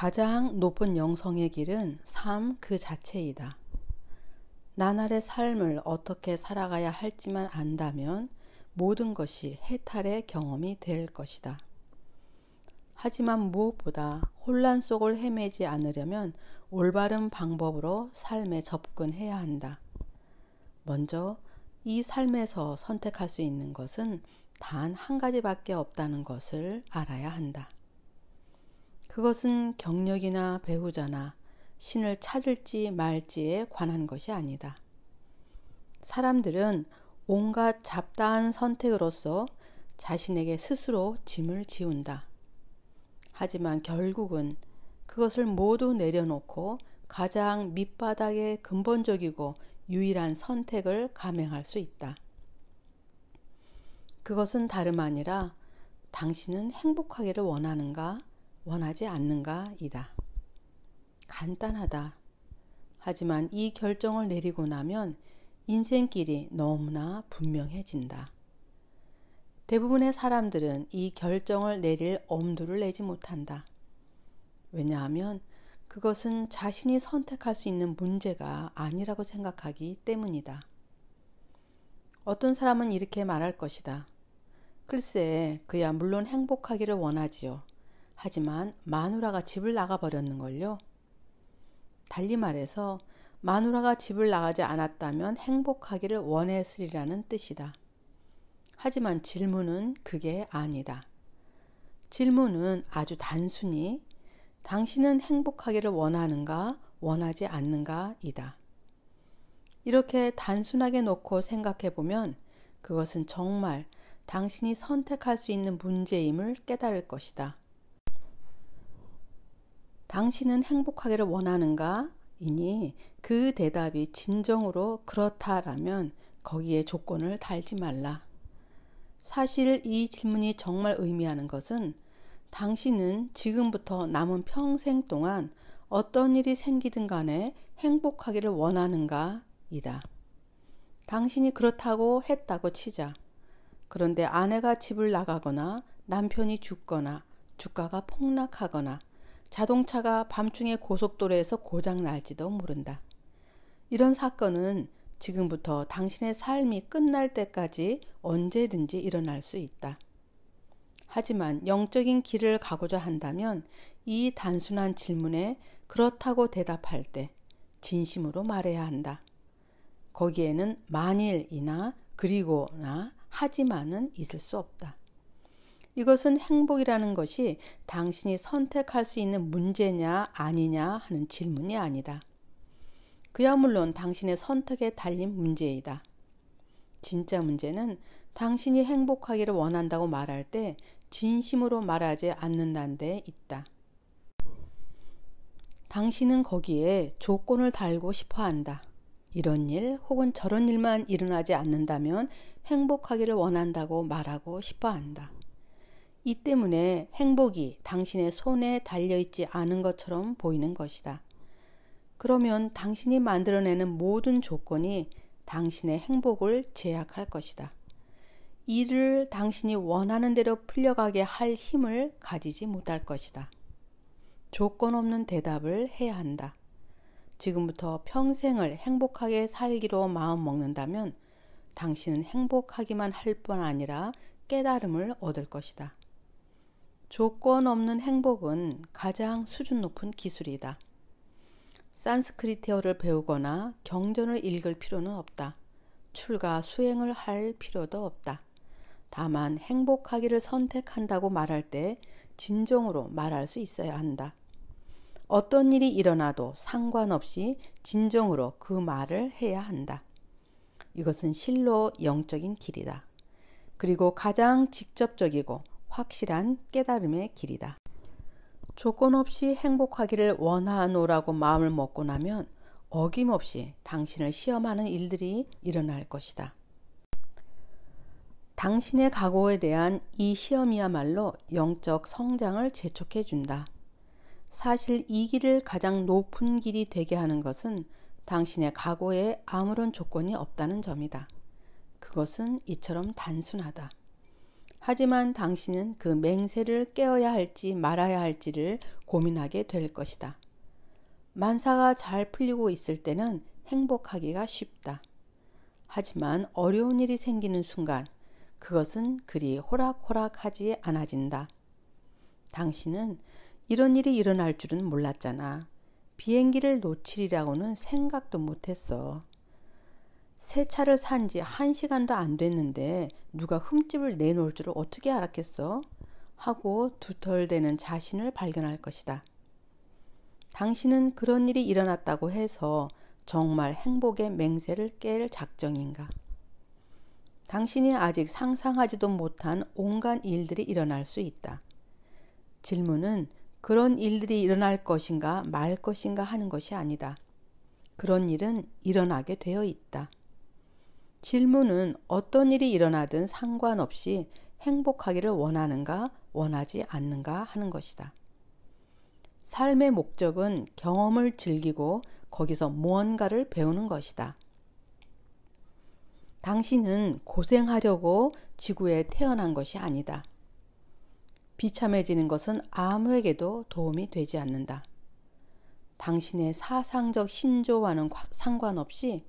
가장 높은 영성의 길은 삶 그 자체이다. 나날의 삶을 어떻게 살아가야 할지만 안다면 모든 것이 해탈의 경험이 될 것이다. 하지만 무엇보다 혼란 속을 헤매지 않으려면 올바른 방법으로 삶에 접근해야 한다. 먼저 이 삶에서 선택할 수 있는 것은 단 한 가지밖에 없다는 것을 알아야 한다. 그것은 경력이나 배우자나 신을 찾을지 말지에 관한 것이 아니다. 사람들은 온갖 잡다한 선택으로서 자신에게 스스로 짐을 지운다. 하지만 결국은 그것을 모두 내려놓고 가장 밑바닥의 근본적이고 유일한 선택을 감행할 수 있다. 그것은 다름 아니라 당신은 행복하기를 원하는가, 원하지 않는가 이다. 간단하다. 하지만 이 결정을 내리고 나면 인생길이 너무나 분명해진다. 대부분의 사람들은 이 결정을 내릴 엄두를 내지 못한다. 왜냐하면 그것은 자신이 선택할 수 있는 문제가 아니라고 생각하기 때문이다. 어떤 사람은 이렇게 말할 것이다. 글쎄, 그야 물론 행복하기를 원하지요. 하지만 마누라가 집을 나가버렸는걸요. 달리 말해서 마누라가 집을 나가지 않았다면 행복하기를 원했으리라는 뜻이다. 하지만 질문은 그게 아니다. 질문은 아주 단순히 당신은 행복하기를 원하는가, 원하지 않는가 이다. 이렇게 단순하게 놓고 생각해보면 그것은 정말 당신이 선택할 수 있는 문제임을 깨달을 것이다. 당신은 행복하기를 원하는가? 이니 그 대답이 진정으로 그렇다라면 거기에 조건을 달지 말라. 사실 이 질문이 정말 의미하는 것은 당신은 지금부터 남은 평생 동안 어떤 일이 생기든 간에 행복하기를 원하는가? 이다. 당신이 그렇다고 했다고 치자. 그런데 아내가 집을 나가거나 남편이 죽거나 주가가 폭락하거나 자동차가 밤중에 고속도로에서 고장 날지도 모른다. 이런 사건은 지금부터 당신의 삶이 끝날 때까지 언제든지 일어날 수 있다. 하지만 영적인 길을 가고자 한다면 이 단순한 질문에 그렇다고 대답할 때 진심으로 말해야 한다. 거기에는 만일이나 그리고나 하지만은 있을 수 없다. 이것은 행복이라는 것이 당신이 선택할 수 있는 문제냐 아니냐 하는 질문이 아니다. 그야 물론 당신의 선택에 달린 문제이다. 진짜 문제는 당신이 행복하기를 원한다고 말할 때 진심으로 말하지 않는다는 데 있다. 당신은 거기에 조건을 달고 싶어 한다. 이런 일 혹은 저런 일만 일어나지 않는다면 행복하기를 원한다고 말하고 싶어 한다. 이 때문에 행복이 당신의 손에 달려있지 않은 것처럼 보이는 것이다. 그러면 당신이 만들어내는 모든 조건이 당신의 행복을 제약할 것이다. 이를 당신이 원하는 대로 풀려가게 할 힘을 가지지 못할 것이다. 조건 없는 대답을 해야 한다. 지금부터 평생을 행복하게 살기로 마음먹는다면 당신은 행복하기만 할 뿐 아니라 깨달음을 얻을 것이다. 조건 없는 행복은 가장 수준 높은 기술이다. 산스크리트어를 배우거나 경전을 읽을 필요는 없다. 출가 수행을 할 필요도 없다. 다만 행복하기를 선택한다고 말할 때 진정으로 말할 수 있어야 한다. 어떤 일이 일어나도 상관없이 진정으로 그 말을 해야 한다. 이것은 실로 영적인 길이다. 그리고 가장 직접적이고 확실한 깨달음의 길이다. 조건 없이 행복하기를 원하노라고 마음을 먹고 나면 어김없이 당신을 시험하는 일들이 일어날 것이다. 당신의 각오에 대한 이 시험이야말로 영적 성장을 재촉해 준다. 사실 이 길을 가장 높은 길이 되게 하는 것은 당신의 각오에 아무런 조건이 없다는 점이다. 그것은 이처럼 단순하다. 하지만 당신은 그 맹세를 깨어야 할지 말아야 할지를 고민하게 될 것이다. 만사가 잘 풀리고 있을 때는 행복하기가 쉽다. 하지만 어려운 일이 생기는 순간 그것은 그리 호락호락하지 않아진다. 당신은 이런 일이 일어날 줄은 몰랐잖아. 비행기를 놓치리라고는 생각도 못했어. 새 차를 산 지 1시간도 안 됐는데 누가 흠집을 내놓을 줄을 어떻게 알았겠어? 하고 두털대는 자신을 발견할 것이다. 당신은 그런 일이 일어났다고 해서 정말 행복의 맹세를 깰 작정인가? 당신이 아직 상상하지도 못한 온갖 일들이 일어날 수 있다. 질문은 그런 일들이 일어날 것인가 말 것인가 하는 것이 아니다. 그런 일은 일어나게 되어 있다. 질문은 어떤 일이 일어나든 상관없이 행복하기를 원하는가 원하지 않는가 하는 것이다. 삶의 목적은 경험을 즐기고 거기서 무언가를 배우는 것이다. 당신은 고생하려고 지구에 태어난 것이 아니다. 비참해지는 것은 아무에게도 도움이 되지 않는다. 당신의 사상적 신조와는 상관없이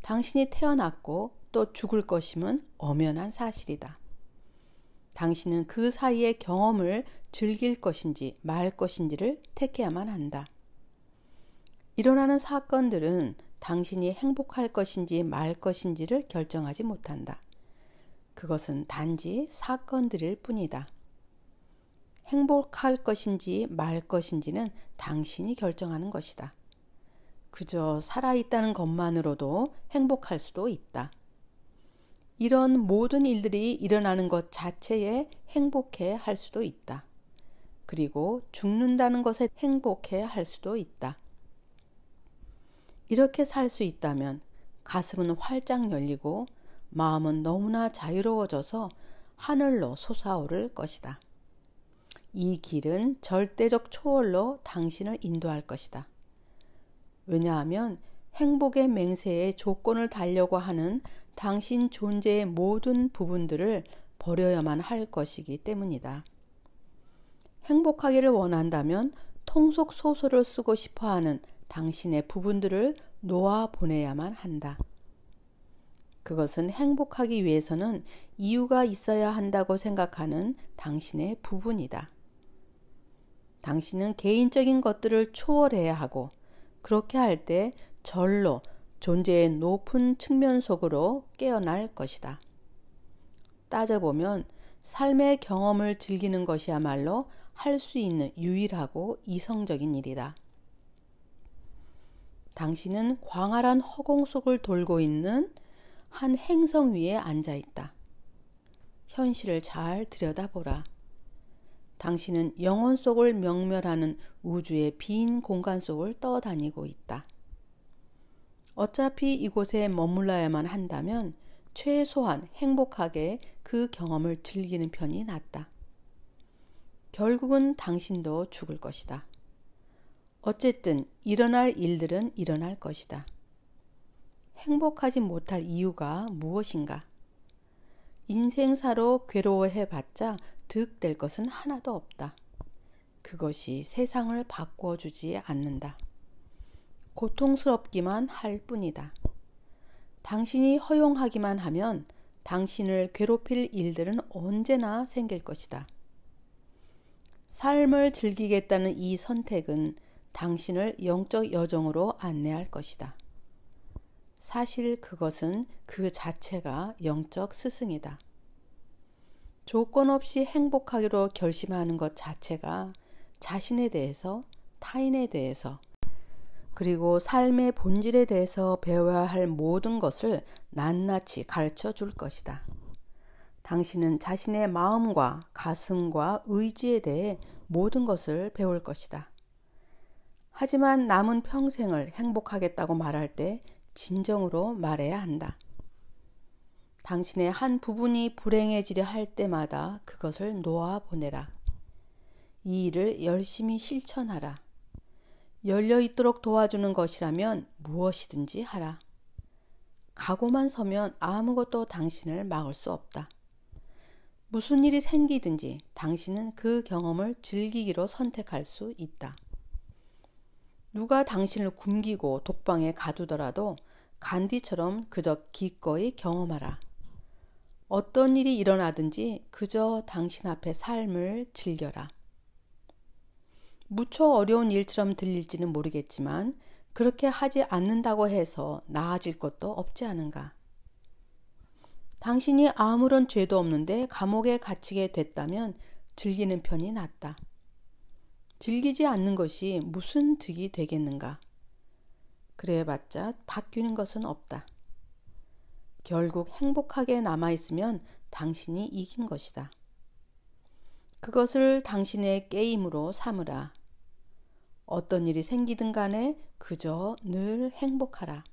당신이 태어났고 또 죽을 것임은 엄연한 사실이다. 당신은 그 사이의 경험을 즐길 것인지 말 것인지를 택해야만 한다. 일어나는 사건들은 당신이 행복할 것인지 말 것인지를 결정하지 못한다. 그것은 단지 사건들일 뿐이다. 행복할 것인지 말 것인지는 당신이 결정하는 것이다. 그저 살아있다는 것만으로도 행복할 수도 있다. 이런 모든 일들이 일어나는 것 자체에 행복해 할 수도 있다. 그리고 죽는다는 것에 행복해 할 수도 있다. 이렇게 살 수 있다면 가슴은 활짝 열리고 마음은 너무나 자유로워져서 하늘로 솟아오를 것이다. 이 길은 절대적 초월로 당신을 인도할 것이다. 왜냐하면 행복의 맹세에 조건을 달려고 하는 당신 존재의 모든 부분들을 버려야만 할 것이기 때문이다. 행복하기를 원한다면 통속 소설을 쓰고 싶어하는 당신의 부분들을 놓아 보내야만 한다. 그것은 행복하기 위해서는 이유가 있어야 한다고 생각하는 당신의 부분이다. 당신은 개인적인 것들을 초월해야 하고 그렇게 할 때 절로 존재의 높은 측면 속으로 깨어날 것이다. 따져보면 삶의 경험을 즐기는 것이야말로 할 수 있는 유일하고 이성적인 일이다. 당신은 광활한 허공 속을 돌고 있는 한 행성 위에 앉아 있다. 현실을 잘 들여다보라. 당신은 영혼 속을 명멸하는 우주의 빈 공간 속을 떠다니고 있다. 어차피 이곳에 머물러야만 한다면 최소한 행복하게 그 경험을 즐기는 편이 낫다. 결국은 당신도 죽을 것이다. 어쨌든 일어날 일들은 일어날 것이다. 행복하지 못할 이유가 무엇인가? 인생사로 괴로워해봤자 득될 것은 하나도 없다. 그것이 세상을 바꿔주지 않는다. 고통스럽기만 할 뿐이다. 당신이 허용하기만 하면 당신을 괴롭힐 일들은 언제나 생길 것이다. 삶을 즐기겠다는 이 선택은 당신을 영적 여정으로 안내할 것이다. 사실 그것은 그 자체가 영적 스승이다. 조건 없이 행복하기로 결심하는 것 자체가 자신에 대해서, 타인에 대해서, 그리고 삶의 본질에 대해서 배워야 할 모든 것을 낱낱이 가르쳐 줄 것이다. 당신은 자신의 마음과 가슴과 의지에 대해 모든 것을 배울 것이다. 하지만 남은 평생을 행복하겠다고 말할 때 진정으로 말해야 한다. 당신의 한 부분이 불행해지려 할 때마다 그것을 놓아 보내라. 이 일을 열심히 실천하라. 열려있도록 도와주는 것이라면 무엇이든지 하라. 각오만 서면 아무것도 당신을 막을 수 없다. 무슨 일이 생기든지 당신은 그 경험을 즐기기로 선택할 수 있다. 누가 당신을 굶기고 독방에 가두더라도 간디처럼 그저 기꺼이 경험하라. 어떤 일이 일어나든지 그저 당신 앞의 삶을 즐겨라. 무척 어려운 일처럼 들릴지는 모르겠지만 그렇게 하지 않는다고 해서 나아질 것도 없지 않은가. 당신이 아무런 죄도 없는데 감옥에 갇히게 됐다면 즐기는 편이 낫다. 즐기지 않는 것이 무슨 득이 되겠는가. 그래봤자 바뀌는 것은 없다. 결국 행복하게 남아있으면 당신이 이긴 것이다. 그것을 당신의 게임으로 삼으라. 어떤 일이 생기든 간에 그저 늘 행복하라.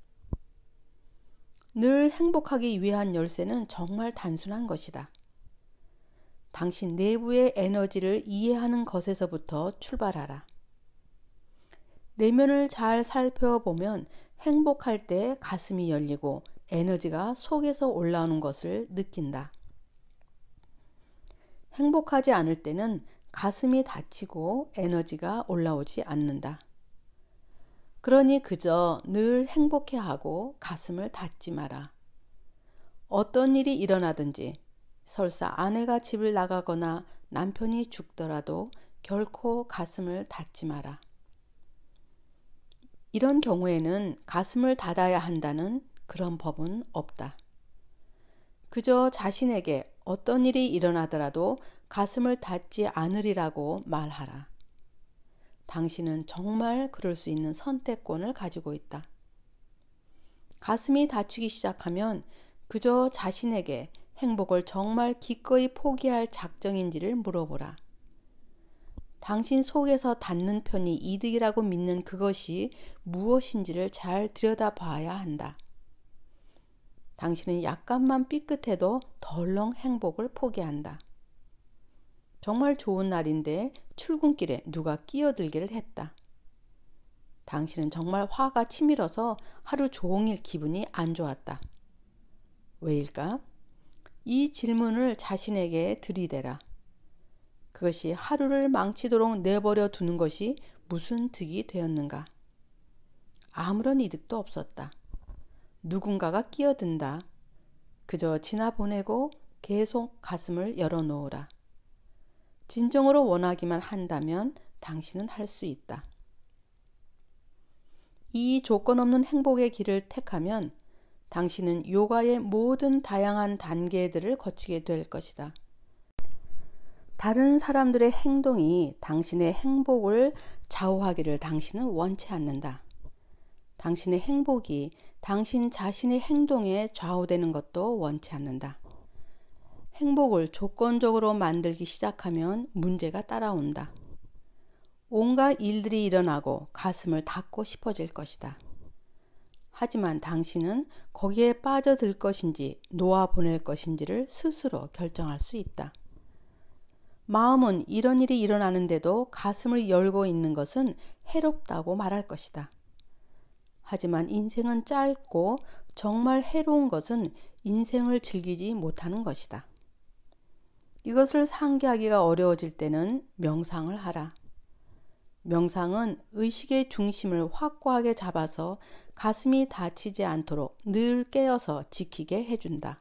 늘 행복하기 위한 열쇠는 정말 단순한 것이다. 당신 내부의 에너지를 이해하는 것에서부터 출발하라. 내면을 잘 살펴보면 행복할 때 가슴이 열리고 에너지가 속에서 올라오는 것을 느낀다. 행복하지 않을 때는 가슴이 닫히고 에너지가 올라오지 않는다. 그러니 그저 늘 행복해하고 가슴을 닫지 마라. 어떤 일이 일어나든지 설사 아내가 집을 나가거나 남편이 죽더라도 결코 가슴을 닫지 마라. 이런 경우에는 가슴을 닫아야 한다는 그런 법은 없다. 그저 자신에게 어떤 일이 일어나더라도 가슴을 닫지 않으리라고 말하라. 당신은 정말 그럴 수 있는 선택권을 가지고 있다. 가슴이 닫히기 시작하면 그저 자신에게 행복을 정말 기꺼이 포기할 작정인지를 물어보라. 당신 속에서 닫는 편이 이득이라고 믿는 그것이 무엇인지를 잘 들여다봐야 한다. 당신은 약간만 삐끗해도 덜렁 행복을 포기한다. 정말 좋은 날인데 출근길에 누가 끼어들기를 했다. 당신은 정말 화가 치밀어서 하루 종일 기분이 안 좋았다. 왜일까? 이 질문을 자신에게 들이대라. 그것이 하루를 망치도록 내버려 두는 것이 무슨 득이 되었는가? 아무런 이득도 없었다. 누군가가 끼어든다. 그저 지나보내고 계속 가슴을 열어놓으라. 진정으로 원하기만 한다면 당신은 할 수 있다. 이 조건 없는 행복의 길을 택하면 당신은 요가의 모든 다양한 단계들을 거치게 될 것이다. 다른 사람들의 행동이 당신의 행복을 좌우하기를 당신은 원치 않는다. 당신의 행복이 당신 자신의 행동에 좌우되는 것도 원치 않는다. 행복을 조건적으로 만들기 시작하면 문제가 따라온다. 온갖 일들이 일어나고 가슴을 닫고 싶어질 것이다. 하지만 당신은 거기에 빠져들 것인지 놓아보낼 것인지를 스스로 결정할 수 있다. 마음은 이런 일이 일어나는데도 가슴을 열고 있는 것은 해롭다고 말할 것이다. 하지만 인생은 짧고 정말 해로운 것은 인생을 즐기지 못하는 것이다. 이것을 상기하기가 어려워질 때는 명상을 하라. 명상은 의식의 중심을 확고하게 잡아서 가슴이 닫히지 않도록 늘 깨어서 지키게 해준다.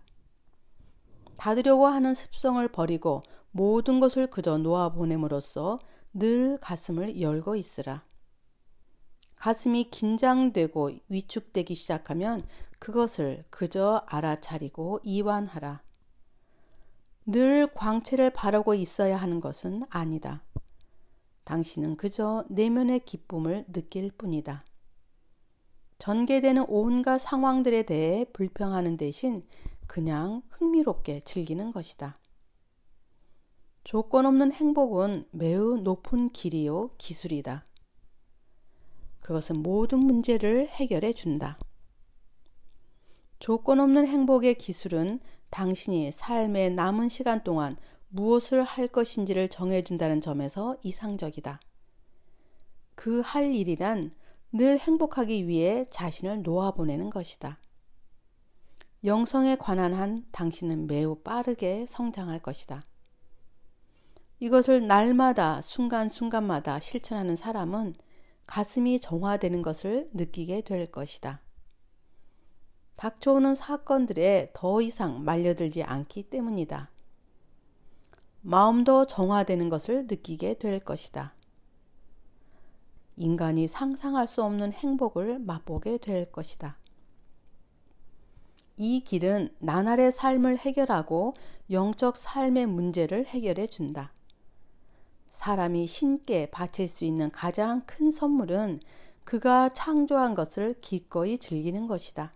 닫으려고 하는 습성을 버리고 모든 것을 그저 놓아보냄으로써 늘 가슴을 열고 있으라. 가슴이 긴장되고 위축되기 시작하면 그것을 그저 알아차리고 이완하라. 늘 광채를 바라고 있어야 하는 것은 아니다. 당신은 그저 내면의 기쁨을 느낄 뿐이다. 전개되는 온갖 상황들에 대해 불평하는 대신 그냥 흥미롭게 즐기는 것이다. 조건 없는 행복은 매우 높은 길이요 기술이다. 그것은 모든 문제를 해결해 준다. 조건 없는 행복의 기술은 당신이 삶의 남은 시간 동안 무엇을 할 것인지를 정해준다는 점에서 이상적이다. 그 할 일이란 늘 행복하기 위해 자신을 놓아보내는 것이다. 영성에 관한 한 당신은 매우 빠르게 성장할 것이다. 이것을 날마다 순간순간마다 실천하는 사람은 가슴이 정화되는 것을 느끼게 될 것이다. 닥쳐오는 사건들에 더 이상 말려들지 않기 때문이다. 마음도 정화되는 것을 느끼게 될 것이다. 인간이 상상할 수 없는 행복을 맛보게 될 것이다. 이 길은 나날의 삶을 해결하고 영적 삶의 문제를 해결해 준다. 사람이 신께 바칠 수 있는 가장 큰 선물은 그가 창조한 것을 기꺼이 즐기는 것이다.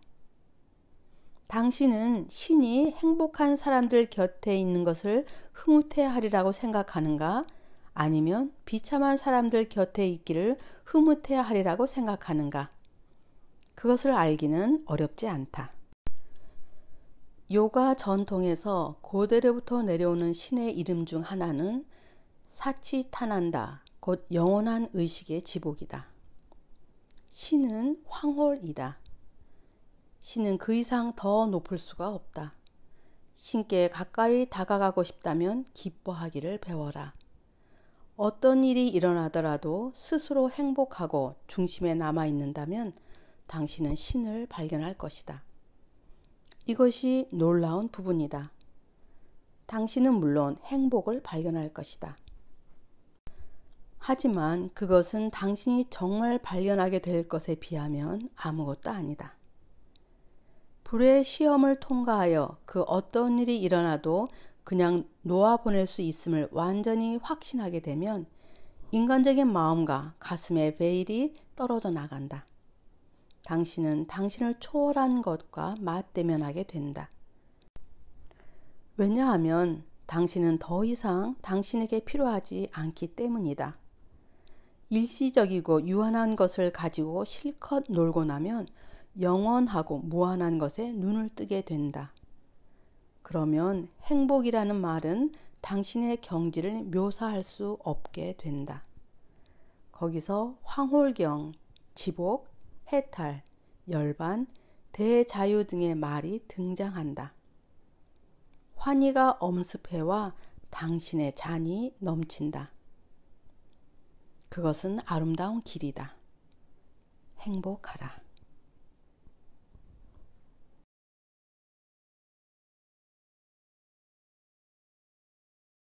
당신은 신이 행복한 사람들 곁에 있는 것을 흐뭇해하리라고 생각하는가? 아니면 비참한 사람들 곁에 있기를 흐뭇해하리라고 생각하는가? 그것을 알기는 어렵지 않다. 요가 전통에서 고대로부터 내려오는 신의 이름 중 하나는 사치타난다, 곧 영원한 의식의 지복이다. 신은 황홀이다. 신은 그 이상 더 높을 수가 없다. 신께 가까이 다가가고 싶다면 기뻐하기를 배워라. 어떤 일이 일어나더라도 스스로 행복하고 중심에 남아있는다면 당신은 신을 발견할 것이다. 이것이 놀라운 부분이다. 당신은 물론 행복을 발견할 것이다. 하지만 그것은 당신이 정말 발견하게 될 것에 비하면 아무것도 아니다. 불의 시험을 통과하여 그 어떤 일이 일어나도 그냥 놓아보낼 수 있음을 완전히 확신하게 되면 인간적인 마음과 가슴의 베일이 떨어져 나간다. 당신은 당신을 초월한 것과 맞대면하게 된다. 왜냐하면 당신은 더 이상 당신에게 필요하지 않기 때문이다. 일시적이고 유한한 것을 가지고 실컷 놀고 나면 영원하고 무한한 것에 눈을 뜨게 된다. 그러면 행복이라는 말은 당신의 경지를 묘사할 수 없게 된다. 거기서 황홀경, 지복, 해탈, 열반, 대자유 등의 말이 등장한다. 환희가 엄습해와 당신의 잔이 넘친다. 그것은 아름다운 길이다. 행복하라.